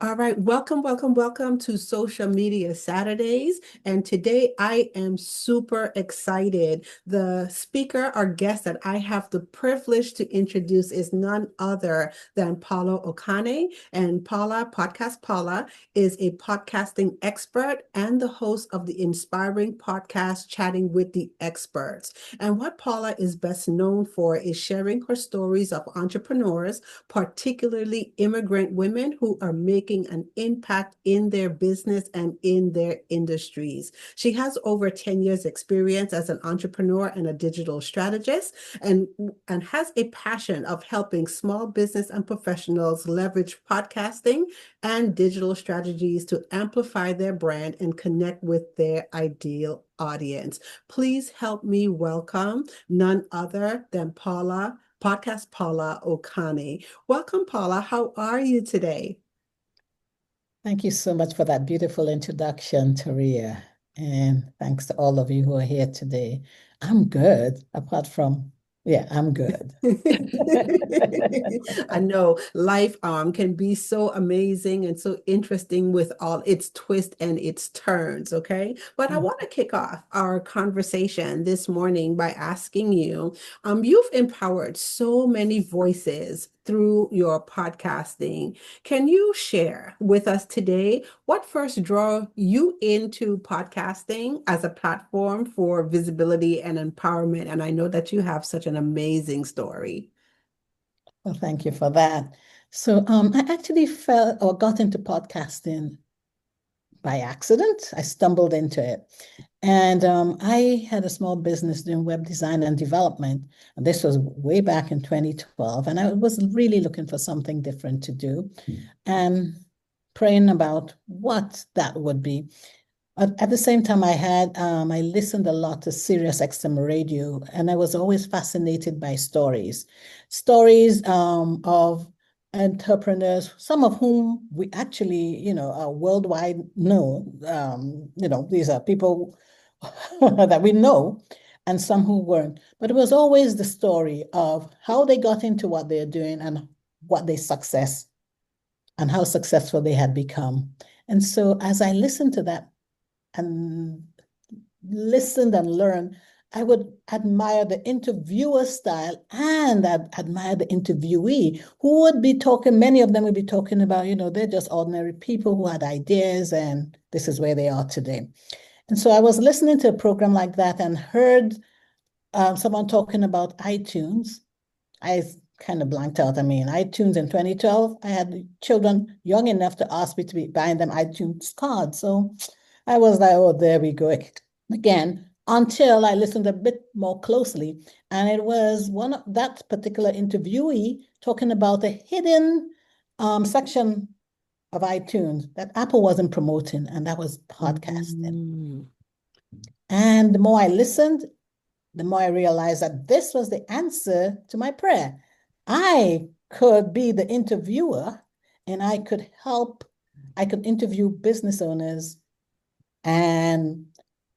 All right, welcome to Social Media Saturdays. And today I am super excited. The speaker, our guest that I have the privilege to introduce is none other than Paula Okonneh. And Podcast Paula, is a podcasting expert and the host of the inspiring podcast, Chatting with the Experts. And what Paula is best known for is sharing her stories of entrepreneurs, particularly immigrant women who are making an impact in their business and in their industries. She has over 10 years experience as an entrepreneur and a digital strategist and, and has a passion of helping small business and professionals leverage podcasting and digital strategies to amplify their brand and connect with their ideal audience. Please help me welcome none other than Podcast Paula Okonneh. Welcome, Paula. How are you today? Thank you so much for that beautiful introduction, Taria. And thanks to all of you who are here today. I'm good, apart from, yeah, I'm good. I know life can be so amazing and so interesting with all its twists and its turns, okay? But I want to kick off our conversation this morning by asking you, you've empowered so many voices through your podcasting. Can you share with us today what first drew you into podcasting as a platform for visibility and empowerment? And I know that you have such an amazing story. Well, thank you for that. So I actually fell or got into podcasting by accident. I stumbled into it. And I had a small business doing web design and development. And this was way back in 2012. And I was really looking for something different to do and praying about what that would be. At the same time, I listened a lot to Sirius XM radio, and I was always fascinated by stories of entrepreneurs, some of whom we actually, are worldwide know. These are people that we know, and some who weren't. But it was always the story of how they got into what they're doing and what they success and how successful they had become. And so as I listened to that and listened and learned, I would admire the interviewer style and I'd admire the interviewee who would be talking, many of them would be talking about, they're just ordinary people who had ideas and this is where they are today. And so I was listening to a program like that and heard someone talking about iTunes. I kind of blanked out. I mean, iTunes in 2012, I had children young enough to ask me to be buying them iTunes cards. So I was like, oh, there we go again, until I listened a bit more closely. And it was one of that particular interviewee talking about a hidden section of iTunes that Apple wasn't promoting, and that was podcasting. Mm. And the more I listened, the more I realized that this was the answer to my prayer. I could be the interviewer and I could interview business owners and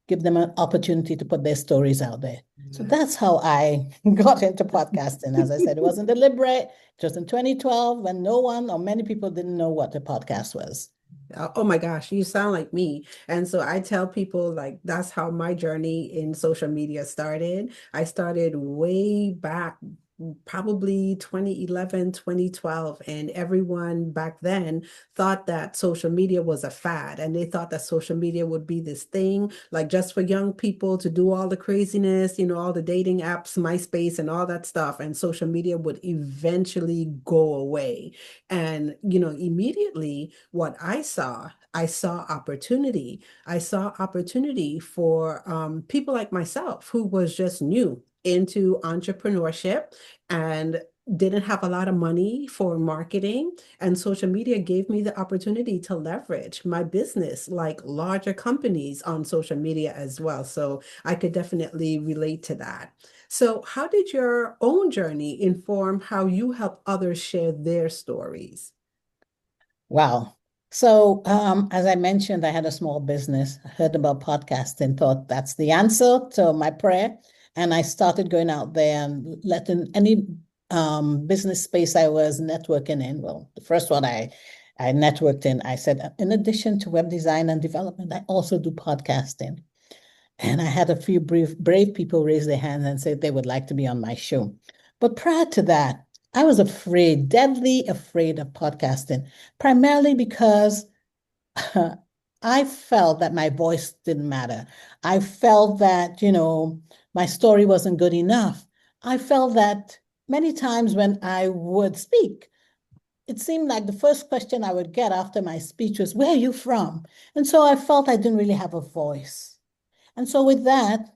give them an opportunity to put their stories out there. So that's how I got into podcasting. As I said, it wasn't deliberate. It was in 2012 when no one or many people didn't know what a podcast was. Oh my gosh, you sound like me. And so I tell people like that's how my journey in social media started. I started way back, probably 2011, 2012, and everyone back then thought that social media was a fad, and they thought that social media would be this thing like just for young people to do all the craziness, all the dating apps, MySpace and all that stuff, and social media would eventually go away. And immediately what I saw opportunity. I saw opportunity for people like myself who was just new into entrepreneurship and didn't have a lot of money for marketing. And social media gave me the opportunity to leverage my business like larger companies on social media as well. So I could definitely relate to that. So how did your own journey inform how you help others share their stories? Wow. So, as I mentioned, I had a small business. I heard about podcasting, thought that's the answer to my prayer. And I started going out there and letting any business space I was networking in. Well, the first one I I networked in, I said, in addition to web design and development, I also do podcasting. And I had a few brave people raise their hands and say they would like to be on my show. But prior to that, I was afraid, deadly afraid of podcasting, primarily because I felt that my voice didn't matter. I felt that, my story wasn't good enough. I felt that many times when I would speak, it seemed like the first question I would get after my speech was, "Where are you from?" And so I felt I didn't really have a voice. And so with that,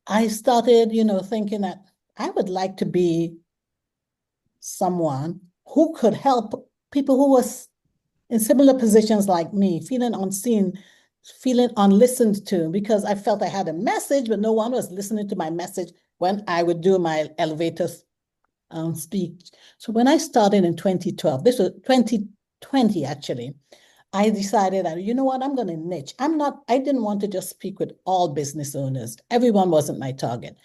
I started, thinking that I would like to be someone who could help people who was in similar positions like me, feeling unseen, feeling unlistened to, because I felt I had a message, but no one was listening to my message when I would do my elevator speech. So when I started in 2012, this was 2020 actually, I decided that, you know what, I'm going to niche. I didn't want to just speak with all business owners. Everyone wasn't my target.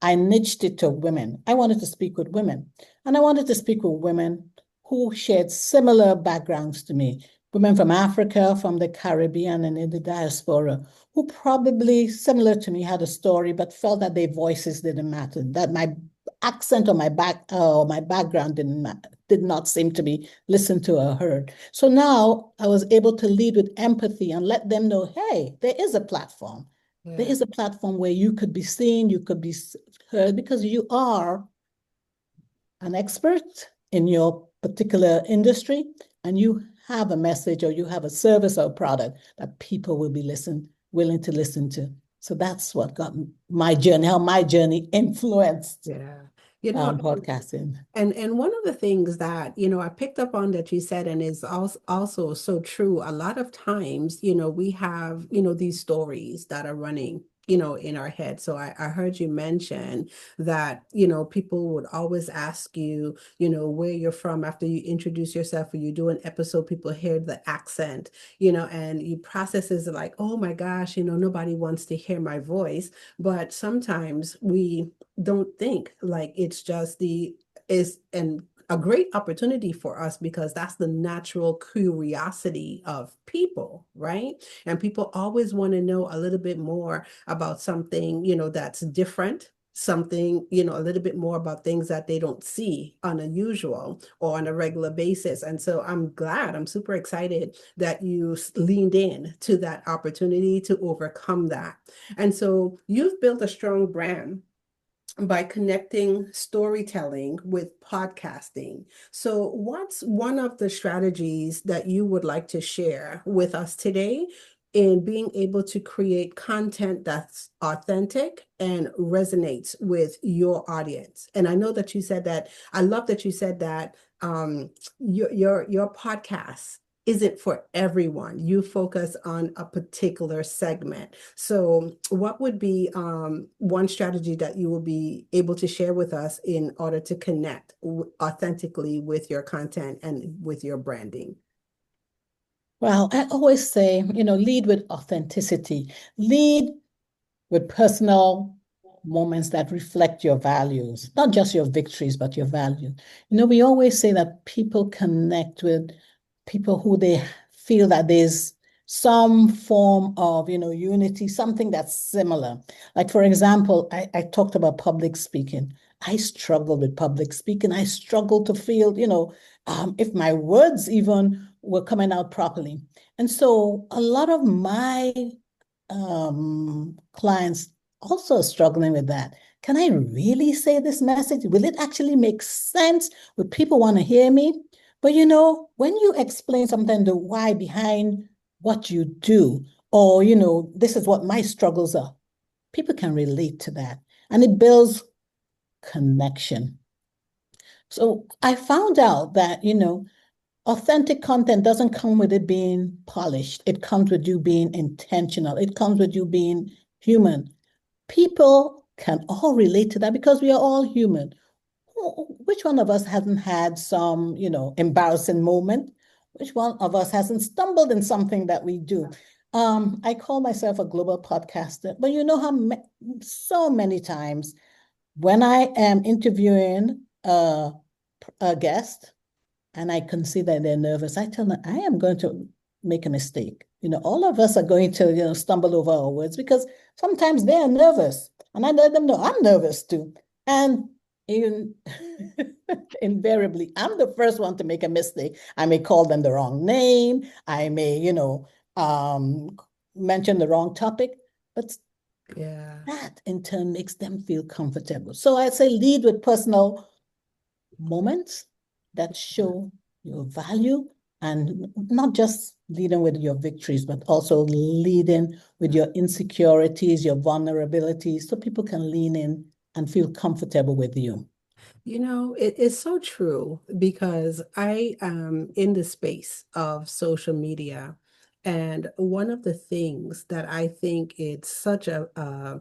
I niched it to women. I wanted to speak with women. And I wanted to speak with women who shared similar backgrounds to me. Women from Africa, from the Caribbean, and in the diaspora, who probably similar to me had a story, but felt that their voices didn't matter, that my accent or my background did not seem to be listened to or heard. So now I was able to lead with empathy and let them know, hey, there is a platform. There Yeah. is a platform where you could be seen, you could be heard, because you are an expert in your particular industry and you have a message or you have a service or product that people will be willing to listen to. So that's what got my journey, how my journey influenced Yeah. You know, podcasting. and one of the things that, I picked up on that you said, and is also so true, a lot of times, we have, these stories that are running, in our head. So I heard you mention that, people would always ask you, where you're from after you introduce yourself or you do an episode, people hear the accent, and you processes like, oh my gosh, nobody wants to hear my voice. But sometimes we don't think like it's just the is and a great opportunity for us because that's the natural curiosity of people, right? And people always want to know a little bit more about something, that's different, something, a little bit more about things that they don't see on a usual or on a regular basis. And so I'm super excited that you leaned in to that opportunity to overcome that. And so you've built a strong brand by connecting storytelling with podcasting. So, what's one of the strategies that you would like to share with us today in being able to create content that's authentic and resonates with your audience? And I know that you said that, I love that you said that your podcast isn't for everyone. You focus on a particular segment. So, what would be one strategy that you will be able to share with us in order to connect authentically with your content and with your branding? Well, I always say, lead with authenticity, lead with personal moments that reflect your values, not just your victories, but your values. We always say that people connect with people who they feel that there's some form of, unity, something that's similar. Like, for example, I talked about public speaking. I struggle with public speaking. I struggle to feel, if my words even were coming out properly. And so a lot of my clients also struggling with that. Can I really say this message? Will it actually make sense? Will people want to hear me? But when you explain something, the why behind what you do, or this is what my struggles are, people can relate to that. And it builds connection. So I found out that, authentic content doesn't come with it being polished. It comes with you being intentional. It comes with you being human. People can all relate to that because we are all human. Which one of us hasn't had some, embarrassing moment? Which one of us hasn't stumbled in something that we do? I call myself a global podcaster, but you know how so many times when I am interviewing a guest, and I can see that they're nervous, I tell them, I am going to make a mistake. All of us are going to, stumble over our words because sometimes they are nervous. And I let them know I'm nervous too. And in, invariably, I'm the first one to make a mistake. I may call them the wrong name. I may, um, mention the wrong topic, but Yeah. that in turn makes them feel comfortable. So I say lead with personal moments that show your value, and not just leading with your victories, but also leading with your insecurities, your vulnerabilities, so people can lean in and feel comfortable with you. It is so true because I am in the space of social media. And one of the things that I think it's such I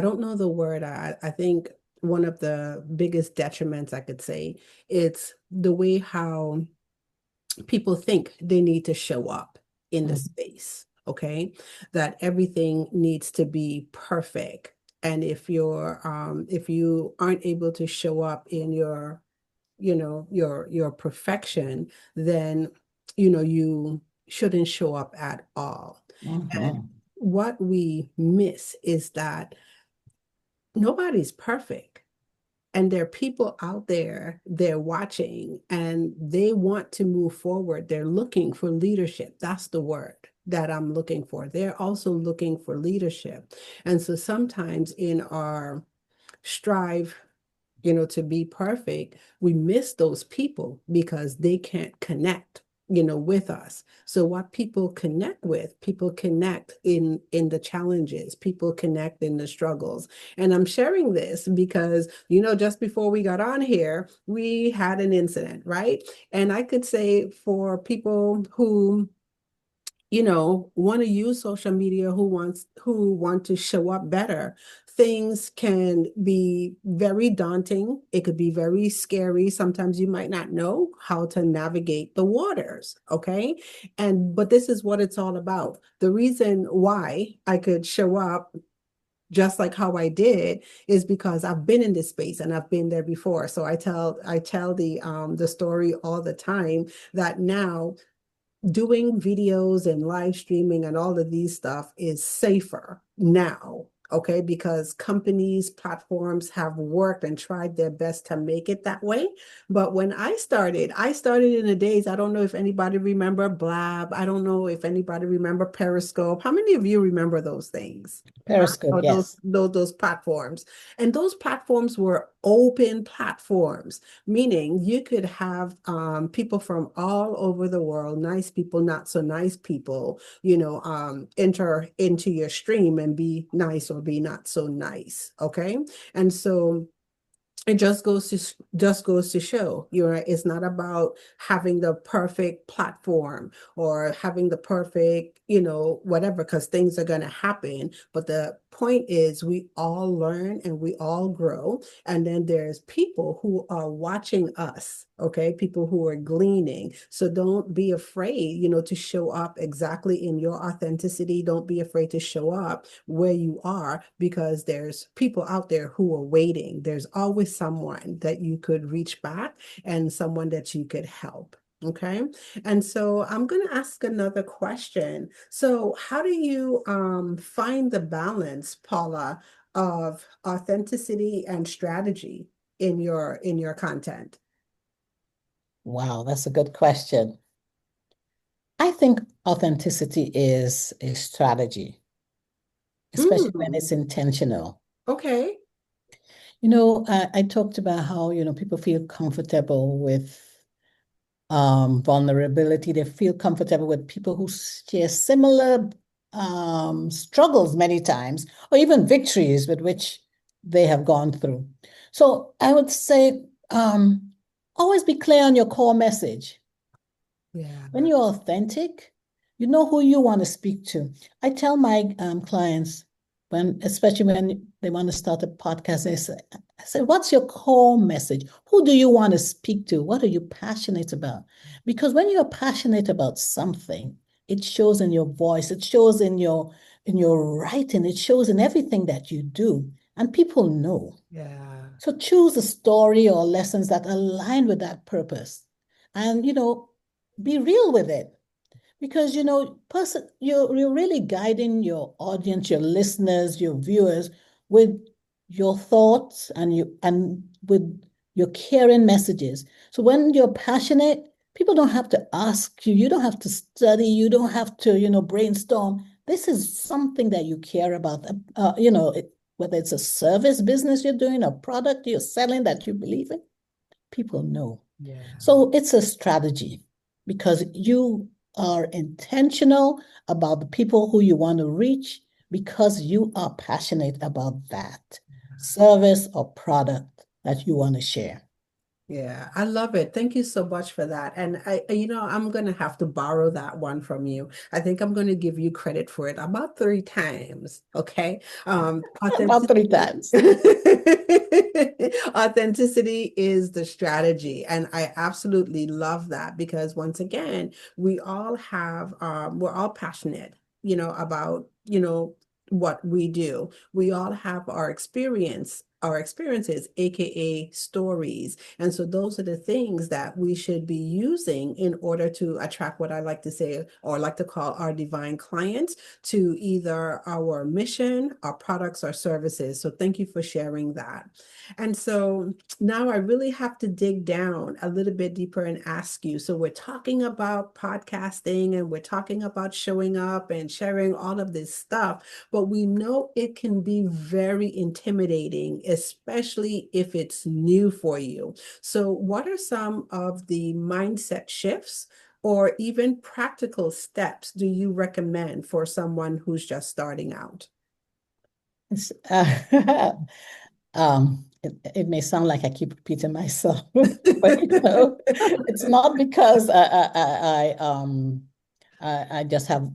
don't know the word, I think one of the biggest detriments I could say, it's the way how people think they need to show up in the Mhm. space, okay? That everything needs to be perfect. And if you aren't able to show up in your perfection, then you shouldn't show up at all. And Mhm. what we miss is that nobody's perfect. And there are people out there, they're watching and they want to move forward. They're looking for leadership. That's the word that I'm looking for. They're also looking for leadership. And so sometimes in our strive to be perfect, we miss those people because they can't connect, with us. So what people connect in the challenges, people connect in the struggles. And I'm sharing this because, just before we got on here, we had an incident, right? And I could say for people who want to use social media, who want to show up better, things can be very daunting. It could be very scary. Sometimes you might not know how to navigate the waters, okay? But this is what it's all about. The reason why I could show up just like how I did is because I've been in this space and I've been there before. So I tell the story all the time that now doing videos and live streaming and all of these stuff is safer now, okay? Because companies, platforms have worked and tried their best to make it that way. But when I started in the days, I don't know if anybody remember Blab. I don't know if anybody remember Periscope. How many of you remember those things? Periscope, Or those, yes. those those platforms. And those platforms were open platforms, meaning you could have people from all over the world, nice people, not so nice people, enter into your stream and be nice or be not so nice. Okay. And so it just goes to show you're right. It's not about having the perfect platform or having the perfect, whatever, because things are going to happen. But the point is we all learn and we all grow. And then there's people who are watching us, okay? People who are gleaning. So don't be afraid, to show up exactly in your authenticity. Don't be afraid to show up where you are, because there's people out there who are waiting. There's always someone that you could reach back and someone that you could help. Okay. And so I'm going to ask another question. So how do you find the balance, Paula, of authenticity and strategy in your content? Wow, that's a good question. I think authenticity is a strategy, especially when Mm, it's intentional. okay. I talked about how, people feel comfortable with vulnerability. They feel comfortable with people who share similar struggles many times, or even victories with which they have gone through. So I would say always be clear on your core message. When Yeah. you're authentic, you know who you want to speak to. I tell my clients, especially when they want to start a podcast, I say, what's your core message? Who do you want to speak to? What are you passionate about? Because when you're passionate about something, it shows in your voice, it shows in your writing, it shows in everything that you do, and people know. Yeah. So choose a story or lessons that align with that purpose and, be real with it. Because you're really guiding your audience, your listeners, your viewers with your thoughts and with your caring messages. So when you're passionate, people don't have to ask you, you don't have to study, you don't have to, brainstorm. This is something that you care about. Whether it's a service business you're doing, a product you're selling that you believe in, people know. Yeah. So it's a strategy because you are intentional about the people who you want to reach because you are passionate about that service or product that you want to share. Yeah, I love it. Thank you so much for that. And I'm going to have to borrow that one from you. I think I'm going to give you credit for it about 3 times. Okay. About three Authenticity. times. Authenticity is the strategy. And I absolutely love that because once again, we're all passionate, about, what we do. We all have our experiences, aka stories. And so those are the things that we should be using in order to attract what I like to say or like to call our divine clients to either our mission, our products, or services. So thank you for sharing that. And so now I really have to dig down a little bit deeper and ask you. So we're talking about podcasting and we're talking about showing up and sharing all of this stuff, but we know it can be very intimidating, especially if it's new for you. So what are some of the mindset shifts or even practical steps do you recommend for someone who's just starting out? It may sound like I keep repeating myself, but it's not because I just have,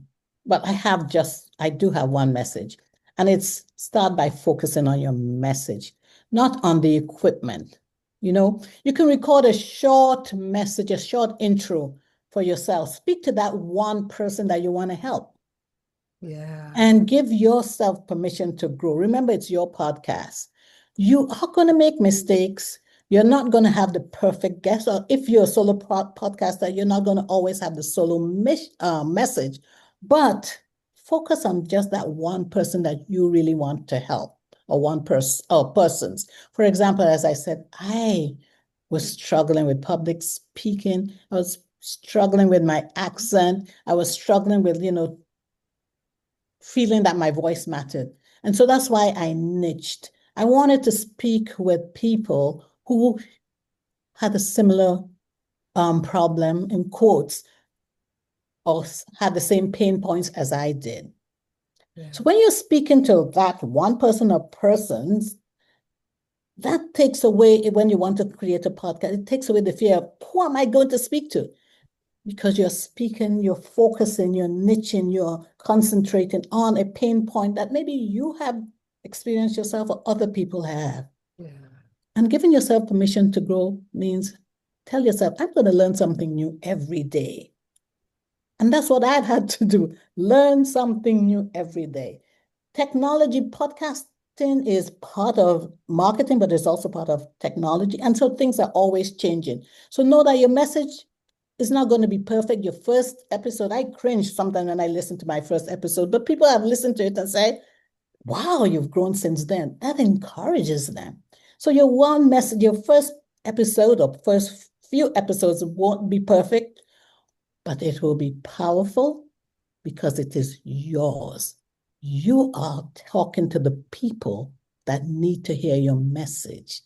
but I do have one message, and it's start by focusing on your message, not on the equipment. You can record a short message, a short intro for yourself. Speak to that one person that you want to help Yeah. and give yourself permission to grow. Remember, it's your podcast. You are going to make mistakes. You're not going to have the perfect guest, or if you're a solo podcaster, you're not going to always have the solo message. But focus on just that one person that you really want to help, or one person or persons. For example, as I said, I was struggling with public speaking. I was struggling with my accent. I was struggling with, feeling that my voice mattered. And so that's why I niched. I wanted to speak with people who had a similar problem, in quotes, or had the same pain points as I did. Yeah. So when you're speaking to that one person or persons, that takes away, when you want to create a podcast, it takes away the fear of who am I going to speak to? Because you're speaking, you're focusing, you're niching, you're concentrating on a pain point that maybe you have experienced yourself or other people have. Yeah. And giving yourself permission to grow means tell yourself, I'm going to learn something new every day. And that's what I've had to do, learn something new every day. Technology podcasting is part of marketing, but it's also part of technology. And so things are always changing. So know that your message is not going to be perfect. Your first episode, I cringe sometimes when I listen to my first episode, but people have listened to it and say, wow, you've grown since then. That encourages them. So your one message, your first episode or first few episodes won't be perfect, but it will be powerful because it is yours. You are talking to the people that need to hear your message.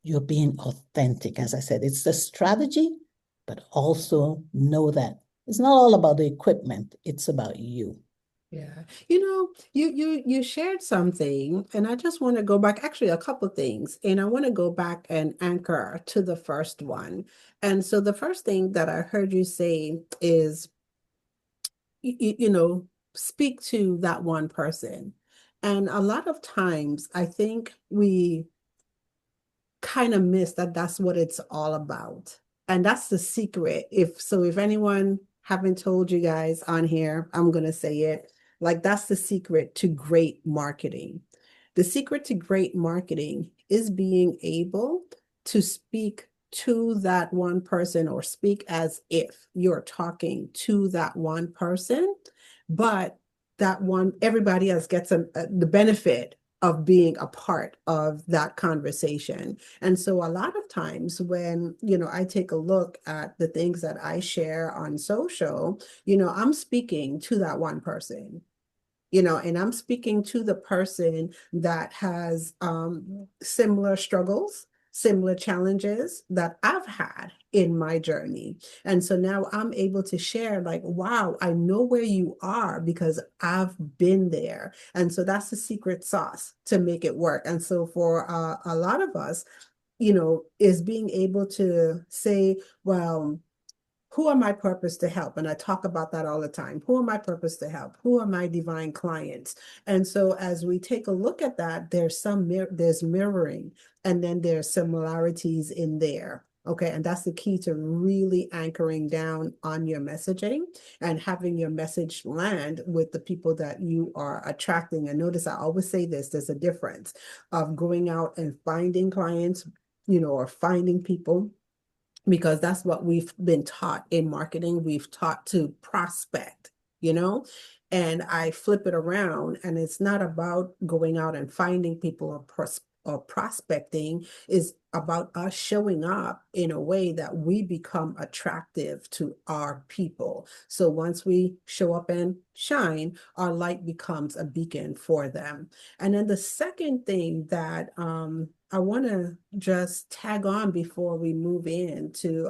You're being authentic. As I said, it's the strategy, but also know that it's not all about the equipment, it's about you. Yeah. You shared something, and I just want to go back, actually a couple of things, and I want to go back and anchor to the first one. And so the first thing that I heard you say is, speak to that one person. And a lot of times I think we kind of miss that that's what it's all about. And that's the secret. If anyone haven't told you guys on here, I'm going to say it. Like that's the secret to great marketing. The secret to great marketing is being able to speak to that one person or speak as if you're talking to that one person, but that one, everybody else gets the benefit of being a part of that conversation. And so a lot of times when, I take a look at the things that I share on social, I'm speaking to that one person, and I'm speaking to the person that has similar struggles, similar challenges that I've had in my journey. And so now I'm able to share, like, wow, I know where you are because I've been there. And so that's the secret sauce to make it work. And so for a lot of us, is being able to say, well, who are my purpose to help? And I talk about that all the time. Who are my purpose to help? Who are my divine clients? And so as we take a look at that, there's mirroring, and then there's similarities in there. Okay. And that's the key to really anchoring down on your messaging and having your message land with the people that you are attracting. And notice I always say this, there's a difference of going out and finding clients, or finding people, because that's what we've been taught in marketing. We've taught to prospect, you know, and I flip it around, and it's not about going out and finding people or prospecting. Is about us showing up in a way that we become attractive to our people. So once we show up and shine, our light becomes a beacon for them. And then the second thing that I want to just tag on before we move into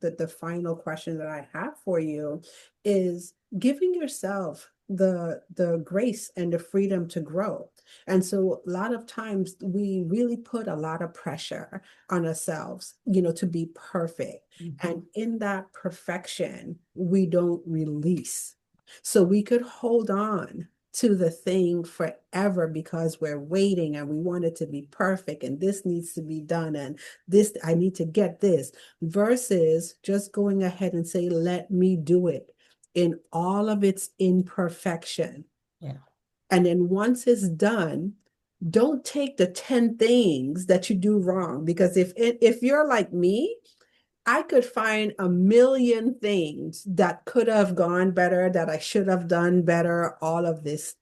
the final question that I have for you is giving yourself the grace and the freedom to grow. And so a lot of times we really put a lot of pressure on ourselves, to be perfect. Mm-hmm. And in that perfection, we don't release. So we could hold on to the thing forever because we're waiting and we want it to be perfect and this needs to be done and this, I need to get this, versus just going ahead and say, let me do it in all of its imperfection. Yeah. And then once it's done, don't take the 10 things that you do wrong, because if you're like me, I could find a million things that could have gone better, that I should have done better, all of this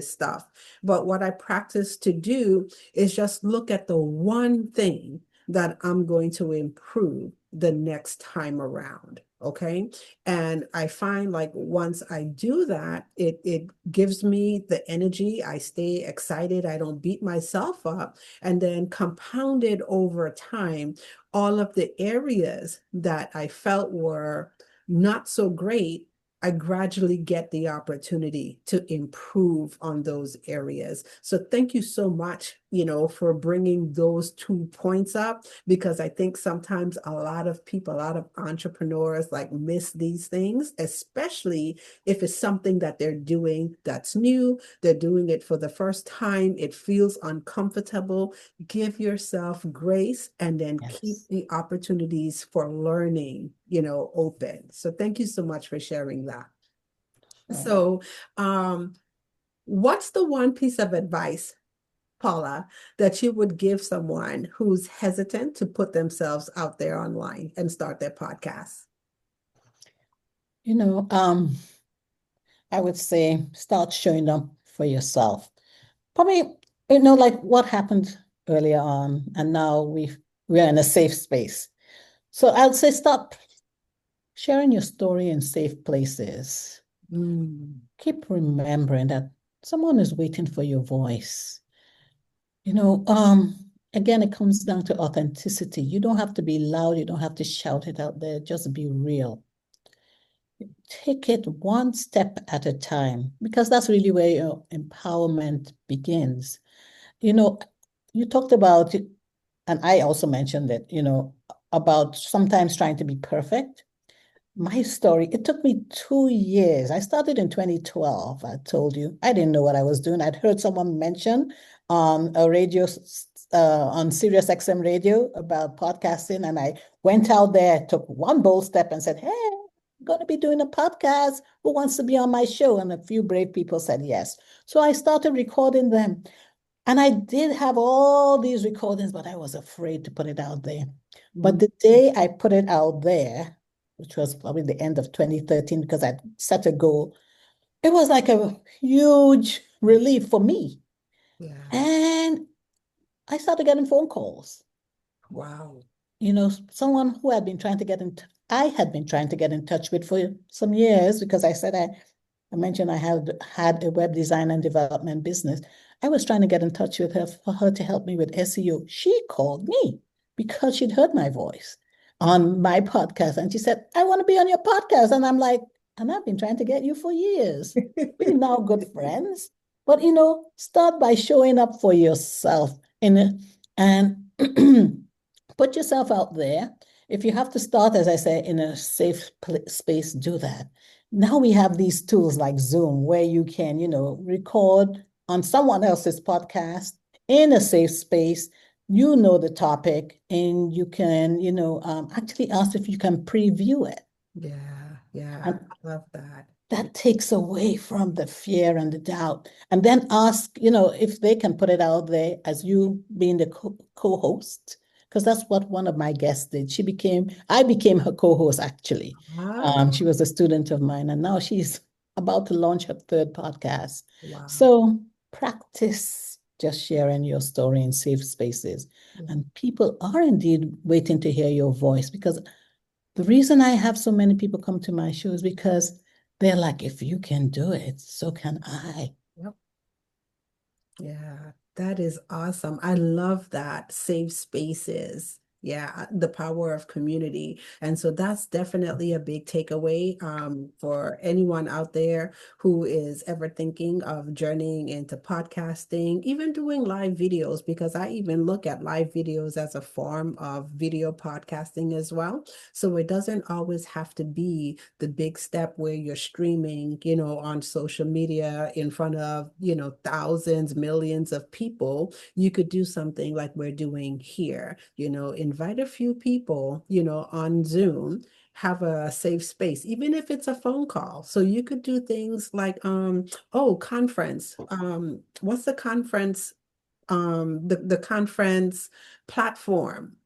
stuff. But what I practice to do is just look at the one thing that I'm going to improve the next time around. Okay. And I find, like, once I do that, it gives me the energy. I stay excited. I don't beat myself up. And then compounded over time, all of the areas that I felt were not so great, I gradually get the opportunity to improve on those areas. So thank you so much, for bringing those 2 points up, because I think sometimes a lot of people, a lot of entrepreneurs, like, miss these things, especially if it's something that they're doing that's new, they're doing it for the first time, it feels uncomfortable. Give yourself grace and then keep Yes. the opportunities for learning, open. So thank you so much for sharing that. Sure. So, what's the one piece of advice, Paula, that you would give someone who's hesitant to put themselves out there online and start their podcast? You know, I would say start showing up for yourself. Probably, like what happened earlier on, and now we're in a safe space. So I'd say start sharing your story in safe places. Mm. Keep remembering that someone is waiting for your voice. Again, it comes down to authenticity. You don't have to be loud, you don't have to shout it out there, just be real. Take it one step at a time, because that's really where your empowerment begins. You know, you talked about, and I also mentioned it, about sometimes trying to be perfect. My story, it took me 2 years. I started in 2012. I told you, I didn't know what I was doing. I'd heard someone mention on a radio, on Sirius XM radio about podcasting. And I went out there, took one bold step and said, hey, I'm going to be doing a podcast. Who wants to be on my show? And a few brave people said yes. So I started recording them. And I did have all these recordings, but I was afraid to put it out there. But Mm. the day I put it out there, which was probably the end of 2013, because I set a goal, it was like a huge relief for me. Yeah. And I started getting phone calls. Wow. Someone who had been trying to I had been trying to get in touch with for some years because I mentioned I had a web design and development business. I was trying to get in touch with her for her to help me with SEO. She called me because she'd heard my voice on my podcast. And she said, I want to be on your podcast. And I'm like, and I've been trying to get you for years. We're now good friends. But start by showing up for yourself and put yourself out there. If you have to start, as I say, in a safe space, do that. Now we have these tools like Zoom where you can, record on someone else's podcast in a safe space. You know the topic, and you can, actually ask if you can preview it. Yeah. Yeah. And I love that. that takes away from the fear and the doubt. And then ask, if they can put it out there as you being the co-host, because that's what one of my guests did. I became her co-host actually. Ah, She was a student of mine, and now she's about to launch her third podcast. wow. So practice just sharing your story in safe spaces. And people are indeed waiting to hear your voice because the reason I have so many people come to my show is because they're like, if you can do it, so can I. Yep. Yeah, that is awesome. I love that. Safe spaces. Yeah, the power of community. And so that's definitely a big takeaway for anyone out there who is ever thinking of journeying into podcasting, even doing live videos, because I even look at live videos as a form of video podcasting as well. So it doesn't always have to be the big step where you're streaming, on social media in front of, thousands, millions of people. You could do something like we're doing here, invite a few people, on Zoom, have a safe space, even if it's a phone call. So you could do things like, oh, conference. What's the conference? The conference platform,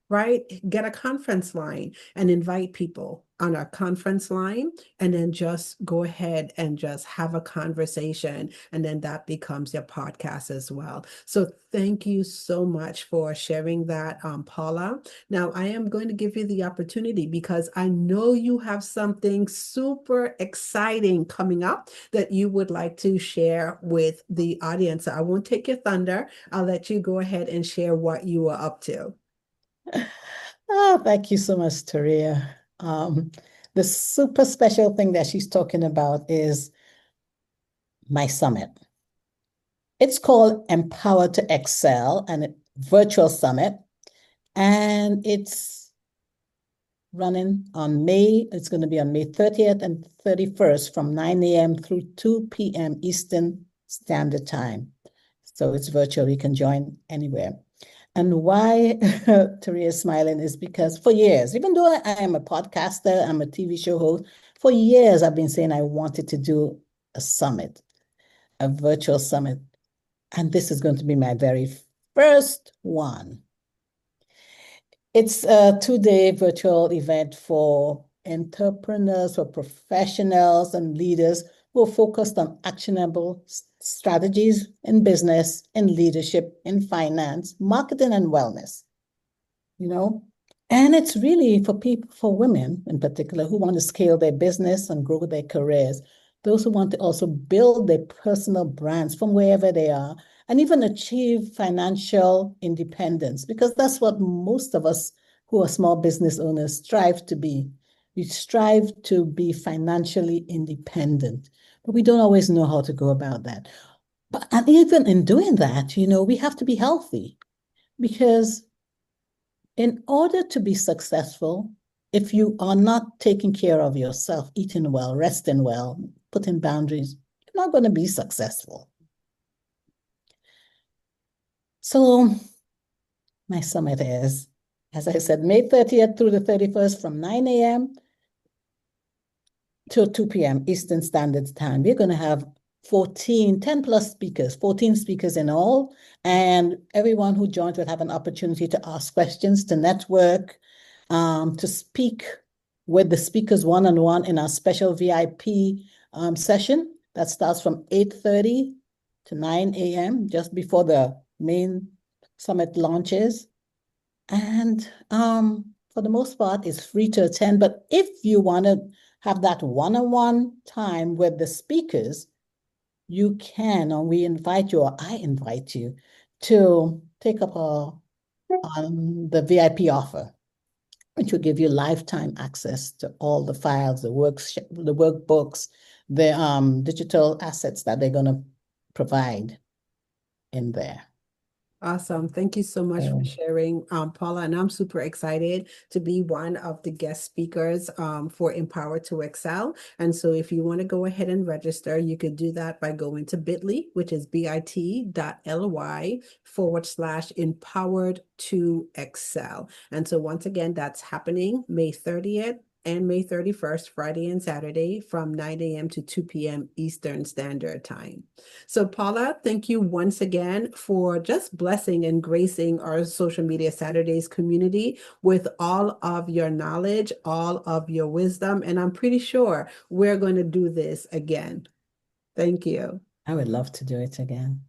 right? Get a conference line and invite people on a conference line, and then just go ahead and just have a conversation. And then that becomes your podcast as well. So thank you so much for sharing that, Paula. Now, I am going to give you the opportunity because I know you have something super exciting coming up that you would like to share with the audience. So I won't take your thunder. I'll let you go ahead and share what you are up to. Oh, thank you so much, Taria. The super special thing that she's talking about is my summit. It's called Empower to Excel and a virtual summit. And it's going to be on May 30th and 31st from 9 a.m. through 2 p.m. Eastern Standard Time. So it's virtual. You can join anywhere. And why Taria is smiling is because for years, even though I am a podcaster, I'm a TV show host, for years I've been saying I wanted to do a summit, a virtual summit. And this is going to be my very first one. It's a 2-day virtual event for entrepreneurs, for professionals and leaders who are focused on actionable strategies in business, in leadership, in finance, marketing, and wellness. You know, and it's really for people, for women in particular, who want to scale their business and grow their careers, those who want to also build their personal brands from wherever they are, and even achieve financial independence, because that's what most of us who are small business owners strive to be. We strive to be financially independent, but we don't always know how to go about that. And even in doing that, we have to be healthy because in order to be successful, if you are not taking care of yourself, eating well, resting well, putting boundaries, you're not going to be successful. So my summit is, as I said, May 30th through the 31st from 9 a.m. to 2 p.m. Eastern Standard Time. We're going to have 10 plus speakers, 14 speakers in all. And everyone who joins will have an opportunity to ask questions, to network, to speak with the speakers one-on-one in our special VIP session that starts from 8:30 to 9 a.m., just before the main summit launches. And for the most part, it's free to attend. But if you want to have that one-on-one time with the speakers, you can, or we invite you, or I invite you to take up the VIP offer, which will give you lifetime access to all the files, the workbooks, the digital assets that they're going to provide in there. Awesome. Thank you so much for So sharing, Paula. And I'm super excited to be one of the guest speakers for Empower to Excel. And so if you want to go ahead and register, you could do that by going to bit.ly, which is bit.ly/empowered to Excel. And so once again, that's happening May 30th and May 31st, Friday and Saturday from 9 a.m. to 2 p.m. Eastern Standard Time. So, Paula, thank you once again for just blessing and gracing our Social Media Saturdays community with all of your knowledge, all of your wisdom. And I'm pretty sure we're going to do this again. Thank you. I would love to do it again.